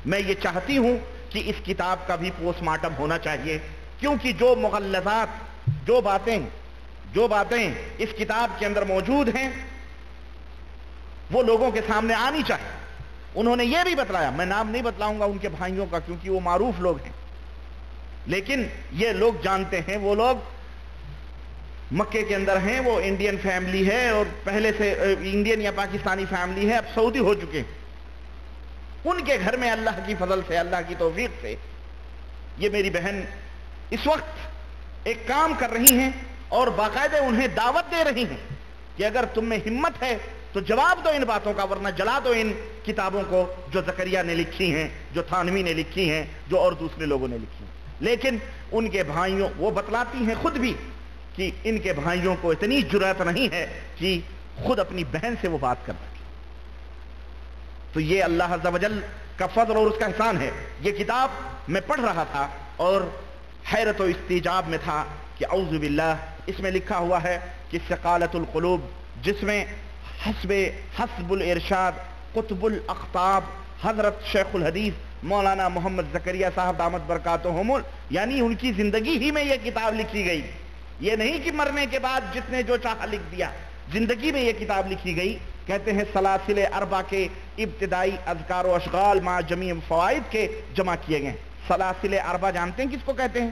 میں یہ چاہتی ہوں کہ اس کتاب کا بھی پوسٹ مارٹم ہونا چاہیے، کیونکہ جو مغلظات، جو باتیں اس کتاب کے اندر موجود ہیں وہ لوگوں کے سامنے آنی چاہیے۔ انہوں نے یہ بھی بتلایا، میں نام نہیں بتلاؤں گا ان کے بھائیوں کا کیونکہ وہ معروف لوگ ہیں، لیکن یہ لوگ جانتے ہیں، وہ لوگ مکے کے اندر ہیں، وہ انڈین فیملی ہے اور پہلے سے انڈین یا پاکستانی فیملی ہے، اب سعودی ہو چکے ہیں۔ ان کے گھر میں اللہ کی فضل سے، اللہ کی توفیق سے یہ میری بہن اس وقت ایک کام کر رہی ہیں اور باقاعدہ انہیں دعوت دے رہی ہیں کہ اگر تم میں ہمت ہے تو جواب دو ان باتوں کا، ورنہ جلا دو ان کتابوں کو جو زکریا نے لکھی ہیں، جو تھانوی نے لکھی ہیں، جو اور دوسرے لوگوں نے لکھی ہیں۔ لیکن ان کے بھائیوں، وہ بتلاتی ہیں خود بھی کہ ان کے بھائیوں کو اتنی جرأت نہیں ہے کہ خود اپنی بہن سے وہ بات کر سکے۔ تو یہ اللہ عز و جل کا فضل اور اس کا احسان ہے۔ یہ کتاب میں پڑھ رہا تھا اور حیرت و استعجاب میں تھا کہ اعوذ باللہ، اس میں لکھا ہوا ہے کہ ثقالۃ القلوب، جس میں حسب الارشاد قطب الاقطاب حضرت شیخ الحدیث مولانا محمد زکریا صاحب دامت برکاتہم، یعنی ان کی زندگی ہی میں یہ کتاب لکھی گئی، یہ نہیں کہ مرنے کے بعد جس نے جو چاہا لکھ دیا، زندگی میں یہ کتاب لکھی گئی۔ کہتے ہیں سلاسل اربع کے ابتدائی اذکار و اشغال مع جمیع فوائد کے جمع کیے گئے۔ سلاسل اربع جانتے ہیں کس کو کہتے ہیں؟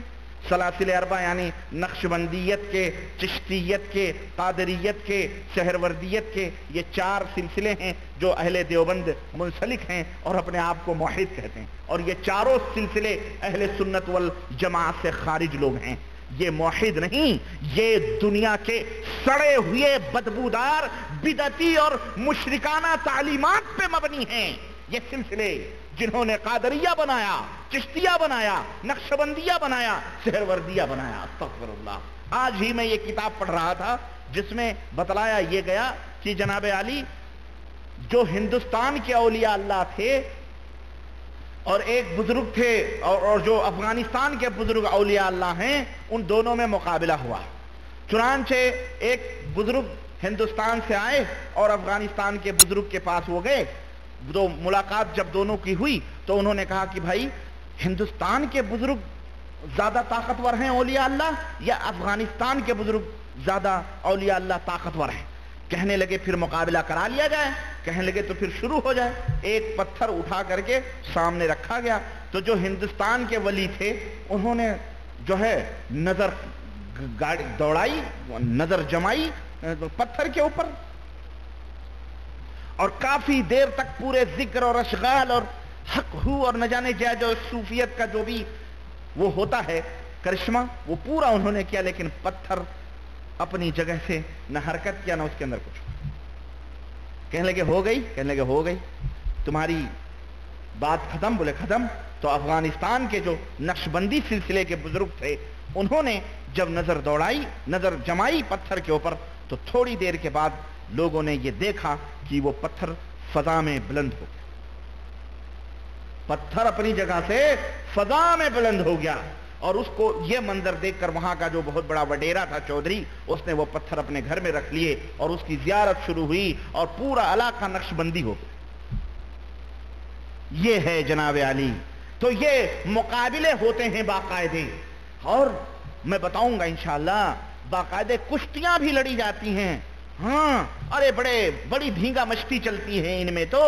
سلاسل اربع یعنی نقشبندیت کے، چشتیت کے، قادریت کے، سہروردیت کے، یہ 4 سلسلے ہیں جو اہل دیوبند منسلک ہیں اور اپنے آپ کو موحد کہتے ہیں، اور یہ چاروں سلسلے اہل سنت والجماعت سے خارج لوگ ہیں۔ یہ موحد نہیں، یہ دنیا کے سڑے ہوئے بدبودار بدعتی اور مشرکانہ تعلیمات پہ مبنی ہیں یہ سلسلے، جنہوں نے قادریہ بنایا، چشتیہ بنایا، نقشبندیہ بنایا، سہروردیہ بنایا۔ استغفر اللہ۔ آج ہی میں یہ کتاب پڑھ رہا تھا جس میں بتلایا یہ گیا کہ جناب علی جو ہندوستان کے اولیاء اللہ تھے اور ایک بزرگ تھے اور جو افغانستان کے بزرگ اولیاء اللہ ہیں، ان دونوں میں مقابلہ ہوا۔ چنانچہ ایک بزرگ ہندوستان سے آئے اور افغانستان کے بزرگ کے پاس وہ گئے، تو ملاقات جب دونوں کی ہوئی تو انہوں نے کہا کہ بھائی ہندوستان کے بزرگ زیادہ طاقتور ہیں اولیاء اللہ یا افغانستان کے بزرگ زیادہ اولیاء اللہ طاقتور ہیں؟ کہنے لگے پھر مقابلہ کرا لیا جائے، کہنے لگے تو پھر شروع ہو جائے۔ ایک پتھر اٹھا کر کے سامنے رکھا گیا، تو جو ہندوستان کے ولی تھے انہوں نے جو ہے نظر دوڑائی، نظر جمائی پتھر کے اوپر، اور کافی دیر تک پورے ذکر اور اشغال اور حق ہو اور نہ جانے جو صوفیت کا جو بھی وہ ہوتا ہے کرشمہ، وہ پورا انہوں نے کیا، لیکن پتھر اپنی جگہ سے نہ حرکت کیا نہ اس کے اندر کچھ۔ کہنے لگے ہو گئی، کہنے لگے ہو گئی، تمہاری بات ختم؟ بولے ختم۔ تو افغانستان کے جو نقشبندی سلسلے کے بزرگ تھے انہوں نے جب نظر دوڑائی، نظر جمائی پتھر کے اوپر، تو تھوڑی دیر کے بعد لوگوں نے یہ دیکھا کہ وہ پتھر فضا میں بلند ہو گیا، پتھر اپنی جگہ سے فضا میں بلند ہو گیا۔ اور اس کو یہ منظر دیکھ کر وہاں کا جو بہت بڑا وڈیرا تھا چودھری، اس نے وہ پتھر اپنے گھر میں رکھ لیے اور اس کی زیارت شروع ہوئی اور پورا علاقہ نقش بندی ہو گیا۔ یہ ہے جناب علی۔ تو یہ مقابلے ہوتے ہیں باقاعدے، اور میں بتاؤں گا انشاءاللہ باقاعدے کشتیاں بھی لڑی جاتی ہیں۔ ہاں، ارے بڑی دھینگا مشتی چلتی ہے ان میں، تو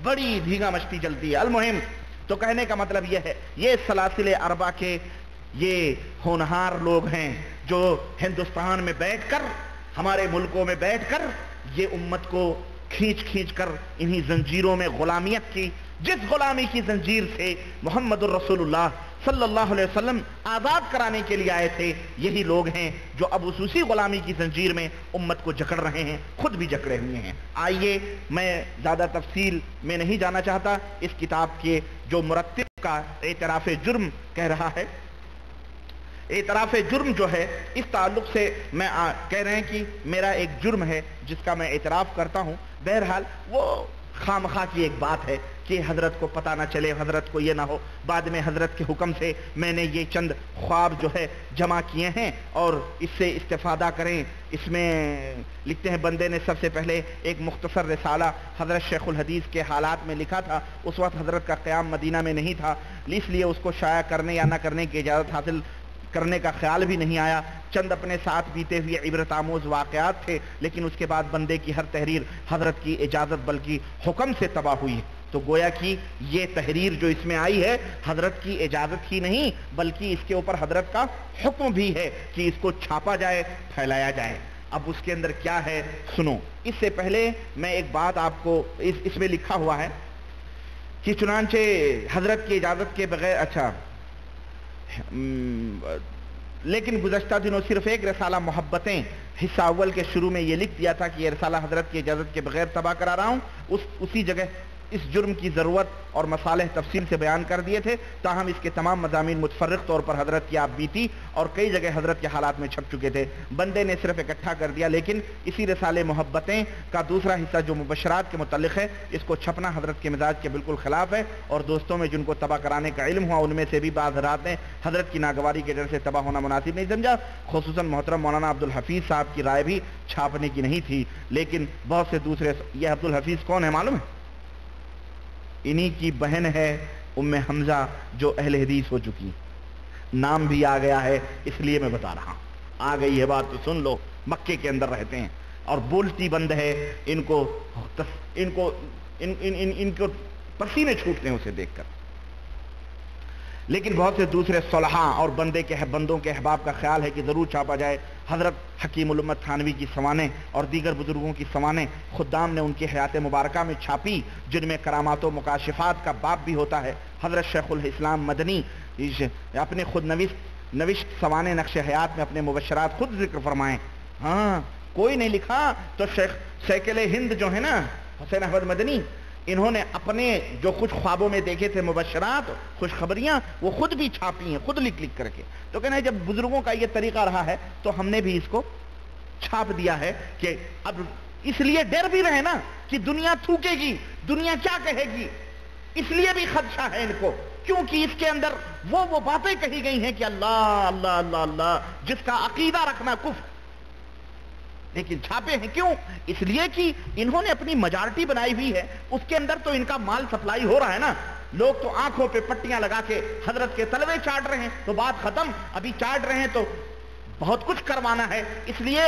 بڑی دھینگا مشتی چلتی ہے۔ المہم تو کہنے کا مطلب یہ ہے، یہ سلاسل اربع کے یہ ہونہار لوگ ہیں جو ہندوستان میں بیٹھ کر، ہمارے ملکوں میں بیٹھ کر یہ امت کو کھینچ کر انہی زنجیروں میں غلامیت کی، جس غلامی کی زنجیر سے محمد الرسول اللہ صلی اللہ علیہ وسلم آزاد کرانے کے لیے آئے تھے، یہی لوگ ہیں جو اب اسی غلامی کی زنجیر میں امت کو جکڑ رہے ہیں، خود بھی جکڑے ہوئے ہیں۔ آئیے، میں زیادہ تفصیل میں نہیں جانا چاہتا، اس کتاب کے جو مرتب کا اعتراف جرم کہہ رہا ہے، اعتراف جرم جو ہے اس تعلق سے میں کہہ رہے ہیں کہ میرا ایک جرم ہے جس کا میں اعتراف کرتا ہوں۔ بہرحال وہ خامخواہ کی ایک بات ہے کہ حضرت کو پتہ نہ چلے, حضرت کو یہ نہ ہو بعد میں حضرت کے حکم سے میں نے یہ چند خواب جو ہے جمع کیے ہیں اور اس سے استفادہ کریں. اس میں لکھتے ہیں بندے نے سب سے پہلے ایک مختصر رسالہ حضرت شیخ الحدیث کے حالات میں لکھا تھا. اس وقت حضرت کا قیام مدینہ میں نہیں تھا, اس لیے اس کو شائع کرنے یا نہ کرنے کی اجازت حاصل کرنے کا خیال بھی نہیں آیا. چند اپنے ساتھ بیتے ہوئے عبرت آموز واقعات تھے, لیکن اس کے بعد بندے کی ہر تحریر حضرت کی اجازت بلکہ حکم سے تباہ ہوئی. تو گویا کہ یہ تحریر جو اس میں آئی ہے حضرت کی اجازت ہی نہیں بلکہ اس کے اوپر حضرت کا حکم بھی ہے کہ اس کو چھاپا جائے, پھیلایا جائے. اب اس کے اندر کیا ہے سنو. اس سے پہلے میں ایک بات آپ کو, اس میں لکھا ہوا ہے کہ چنانچہ حضرت کی اجازت کے بغیر, اچھا لیکن گزشتہ دنوں صرف ایک رسالہ محبتیں حصہ اول کے شروع میں یہ لکھ دیا تھا کہ یہ رسالہ حضرت کی اجازت کے بغیر طبع کرا رہا ہوں. اسی جگہ اس جرم کی ضرورت اور مصالح تفصیل سے بیان کر دیے تھے, تاہم اس کے تمام مضامین متفرق طور پر حضرت کی آپ بیتی اور کئی جگہ حضرت کے حالات میں چھپ چکے تھے. بندے نے صرف اکٹھا کر دیا, لیکن اسی رسالے محبتیں کا دوسرا حصہ جو مبشرات کے متعلق ہے اس کو چھپنا حضرت کے مزاج کے بالکل خلاف ہے, اور دوستوں میں جن کو تباہ کرانے کا علم ہوا ان میں سے بھی بعض حضرات نے حضرت کی ناگواری کے ڈر سے تباہ ہونا مناسب نہیں سمجھا. خصوصاً محترم مولانا عبدالحفیظ صاحب کی رائے بھی چھاپنے کی نہیں تھی, لیکن بہت سے دوسرے. یہ عبدالحفیظ کون ہے معلوم ہے؟ انہی کی بہن ہے ام حمزہ جو اہل حدیث ہو چکی. نام بھی آ گیا ہے اس لیے میں بتا رہا ہوں. آ گئی ہے بات تو سن لو. مکے کے اندر رہتے ہیں اور بولتی بند ہے, ان کو پسینے چھوٹتے ہیں اسے دیکھ کر. لیکن بہت سے دوسرے صلحاء اور بندوں کے احباب کا خیال ہے کہ ضرور چھاپا جائے. حضرت حکیم الامت تھانوی کی سوانح اور دیگر بزرگوں کی سوانح خدام نے ان کی حیات مبارکہ میں چھاپی, جن میں کرامات و مکاشفات کا باب بھی ہوتا ہے. حضرت شیخ الاسلام مدنی اپنے خود نوشت سوانح نقش حیات میں اپنے مبشرات خود ذکر فرمائیں. ہاں کوئی نہیں لکھا تو شیخ سیکل ہند جو ہے نا حسین احمد مدنی, انہوں نے اپنے جو کچھ خوابوں میں دیکھے تھے مبشرات خوشخبریاں وہ خود بھی چھاپی ہیں, خود لکھ کر کے. تو کہنا ہے جب بزرگوں کا یہ طریقہ رہا ہے تو ہم نے بھی اس کو چھاپ دیا ہے کہ اب اس لیے ڈر بھی رہے نا کہ دنیا تھوکے گی, دنیا کیا کہے گی, اس لیے بھی خدشہ ہے ان کو, کیونکہ اس کے اندر وہ باتیں کہی گئی ہیں کہ اللہ اللہ اللہ اللہ جس کا عقیدہ رکھنا کفر. لیکن چھاپے ہیں کیوں؟ اس لیے کہ انہوں نے اپنی میجارٹی بنائی ہوئی ہے, اس کے اندر تو ان کا مال سپلائی ہو رہا ہے نا. لوگ تو آنکھوں پہ پٹیاں لگا کے حضرت کے تلوے چاٹ رہے ہیں, تو بات ختم. ابھی چاٹ رہے ہیں تو بہت کچھ کروانا ہے, اس لیے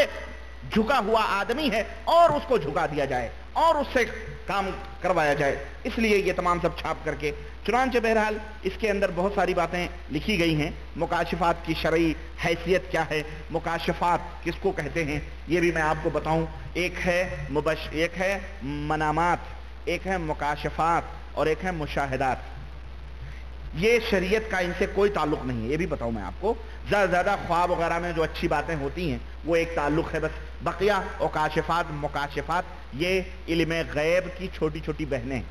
جھکا ہوا آدمی ہے اور اس کو جھکا دیا جائے اور اس سے کام کروایا جائے, اس لیے یہ تمام سب چھاپ کر کے. چنانچہ بہرحال اس کے اندر بہت ساری باتیں لکھی گئی ہیں. مکاشفات کی شرعی حیثیت کیا ہے, مکاشفات کس کو کہتے ہیں یہ بھی میں آپ کو بتاؤں. ایک ہے منامات, ایک ہے مکاشفات اور ایک ہے مشاہدات. یہ شریعت کا ان سے کوئی تعلق نہیں ہے, یہ بھی بتاؤں میں آپ کو. زیادہ خواب وغیرہ میں جو اچھی باتیں ہوتی ہیں وہ ایک تعلق ہے بس. بقیہ اوکاشفات مکاشفات یہ علم غیب کی چھوٹی چھوٹی بہنیں ہیں.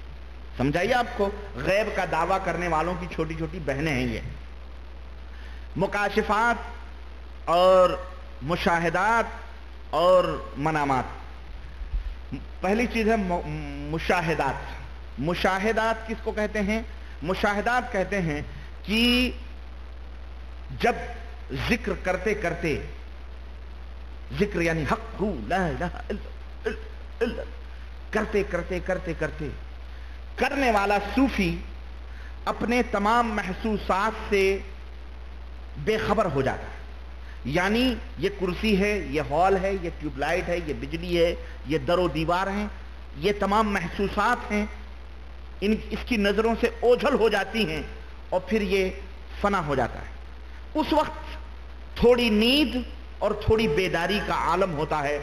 سمجھائیے آپ کو, غیب کا دعویٰ کرنے والوں کی چھوٹی چھوٹی بہنیں ہیں یہ. مکاشفات اور مشاہدات اور منامات. پہلی چیز ہے مشاہدات. مشاہدات کس کو کہتے ہیں؟ مشاہدات کہتے ہیں کہ جب ذکر کرتے کرتے, ذکر یعنی حق لا الہ الا اللہ, کرتے کرتے کرتے کرتے کرنے والا صوفی اپنے تمام محسوسات سے بے خبر ہو جاتا ہے. یعنی یہ کرسی ہے, یہ ہال ہے, یہ ٹیوب لائٹ ہے, یہ بجلی ہے, یہ در و دیوار ہیں, یہ تمام محسوسات ہیں, اس کی نظروں سے اوجھل ہو جاتی ہیں اور پھر یہ فنا ہو جاتا ہے. اس وقت تھوڑی نیند اور تھوڑی بیداری کا عالم ہوتا ہے